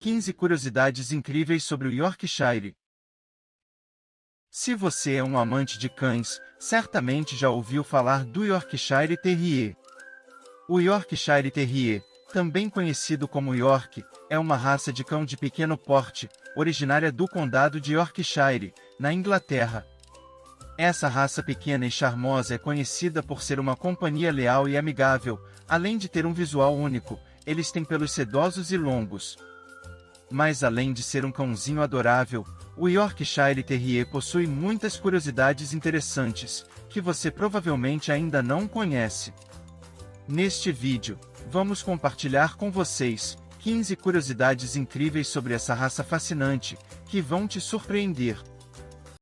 15 curiosidades incríveis sobre o Yorkshire. Se você é um amante de cães, certamente já ouviu falar do Yorkshire Terrier. O Yorkshire Terrier, também conhecido como York, é uma raça de cão de pequeno porte, originária do condado de Yorkshire, na Inglaterra. Essa raça pequena e charmosa é conhecida por ser uma companhia leal e amigável, além de ter um visual único. Eles têm pelos sedosos e longos. Mas além de ser um cãozinho adorável, o Yorkshire Terrier possui muitas curiosidades interessantes, que você provavelmente ainda não conhece. Neste vídeo, vamos compartilhar com vocês 15 curiosidades incríveis sobre essa raça fascinante, que vão te surpreender.